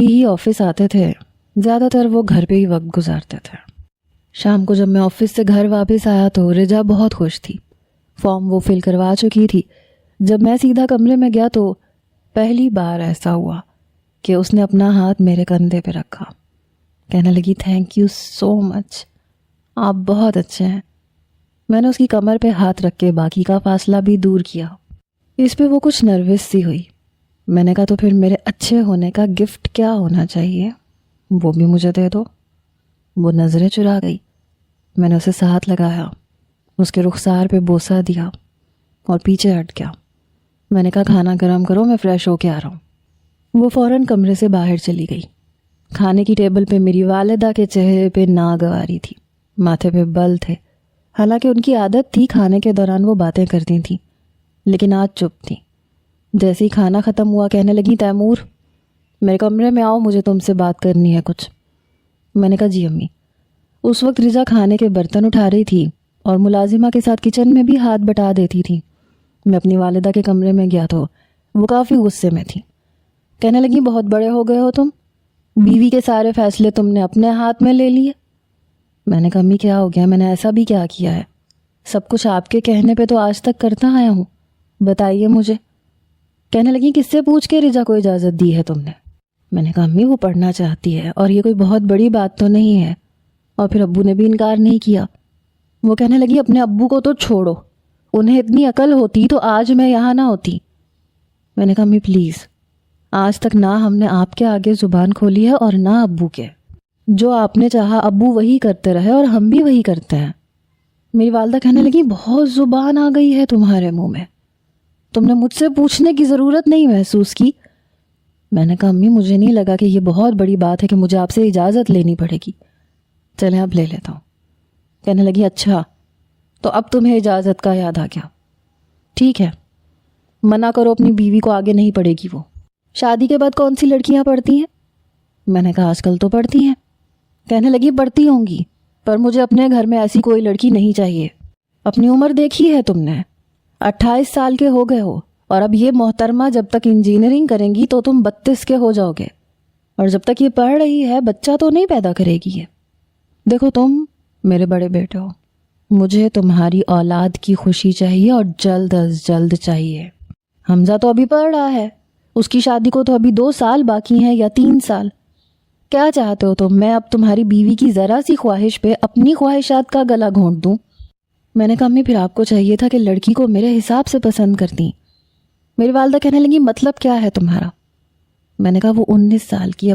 ही office आते थे, ज़्यादातर वो घर पे ही वक्त गुजारते थे। शाम को जब मैं ऑफिस से घर वापस आया तो रिजा बहुत खुश थी। फॉर्म वो फिल करवा चुकी थी। जब मैं सीधा कमरे में गया तो पहली बार ऐसा हुआ कि उसने अपना हाथ मेरे कंधे पे रखा। कहने लगी, थैंक यू सो मच, आप बहुत अच्छे हैं। मैंने उसकी कमर पे हाथ रख के बाकी का फासला भी दूर किया। इस पे वो कुछ नर्वस सी हुई। मैंने कहा, तो फिर मेरे अच्छे होने का गिफ्ट क्या होना चाहिए, वो भी मुझे दे दो। वो नज़रें चुरा गई। मैंने उसे हाथ लगाया, उसके रुखसार पे बोसा दिया और पीछे हट गया। मैंने कहा, खाना गर्म करो, मैं फ़्रेश होके आ रहा हूँ। वो फ़ौरन कमरे से बाहर चली गई। खाने की टेबल पे मेरी वालिदा के चेहरे पे नागवारी थी, माथे पे बल थे। हालांकि उनकी आदत थी खाने के दौरान वो बातें करती थी, लेकिन आज चुप थी। जैसे ही खाना ख़त्म हुआ कहने लगी, तैमूर मेरे कमरे में आओ, मुझे तुमसे बात करनी है कुछ। मैंने कहा, जी अम्मी। उस वक्त रिजा खाने के बर्तन उठा रही थी और मुलाजिमा के साथ किचन में भी हाथ बटा देती थी। मैं अपनी वालिदा के कमरे में गया तो वो काफ़ी गुस्से में थी। कहने लगी, बहुत बड़े हो गए हो तुम, बीवी के सारे फैसले तुमने अपने हाथ में ले लिए। मैंने कहा, अम्मी क्या हो गया, मैंने ऐसा भी क्या किया है? सब कुछ आपके कहने पे तो आज तक करता आया हूँ, बताइए मुझे। कहने लगी, किससे पूछ के रिजा को इजाज़त दी है तुमने? मैंने कहा, अम्मी वो पढ़ना चाहती है और ये कोई बहुत बड़ी बात तो नहीं है। और फिर अब्बू ने भी इनकार नहीं किया। वो कहने लगी, अपने अब्बू को तो छोड़ो, उन्हें इतनी अकल होती तो आज मैं यहाँ ना होती। मैंने कहा, अम्मी प्लीज़, आज तक ना हमने आपके आगे ज़ुबान खोली है और ना अब्बू के। जो आपने चाहा अब्बू वही करते रहे और हम भी वही करते हैं। मेरी वालिदा कहने लगी, बहुत ज़ुबान आ गई है तुम्हारे मुँह में, तुमने मुझसे पूछने की ज़रूरत नहीं महसूस की। मैंने कहा, अम्मी मुझे नहीं लगा कि ये बहुत बड़ी बात है कि मुझे आपसे इजाज़त लेनी पड़ेगी। चलें अब ले लेता हूँ। कहने लगी, अच्छा तो अब तुम्हें इजाज़त का याद आ गया, ठीक है, मना करो अपनी बीवी को, आगे नहीं पड़ेगी वो। शादी के बाद कौन सी लड़कियाँ पढ़ती हैं? मैंने कहा, आजकल तो पढ़ती हैं। कहने लगी, पढ़ती होंगी, पर मुझे अपने घर में ऐसी कोई लड़की नहीं चाहिए। अपनी उम्र देखी है तुमने, 28 साल के हो गए हो, और अब ये मोहतरमा जब तक इंजीनियरिंग करेंगी तो तुम 32 के हो जाओगे, और जब तक ये पढ़ रही है बच्चा तो नहीं पैदा करेगी ये। देखो तुम मेरे बड़े बेटे हो, मुझे तुम्हारी औलाद की खुशी चाहिए और जल्द अज जल्द चाहिए। हमजा तो अभी पढ़ रहा है, उसकी शादी को तो अभी 2 साल बाकी हैं या 3 साल। क्या चाहते हो तुम, मैं अब तुम्हारी बीवी की ज़रा सी ख्वाहिश पे अपनी ख्वाहिशात का गला घोंट दूँ? मैंने कहा, अम्मी फिर आपको चाहिए था कि लड़की को मेरे हिसाब से पसंद करती। मेरी वालिदा कहने लगी, मतलब क्या है तुम्हारा? मैंने कहा, वो 19 साल की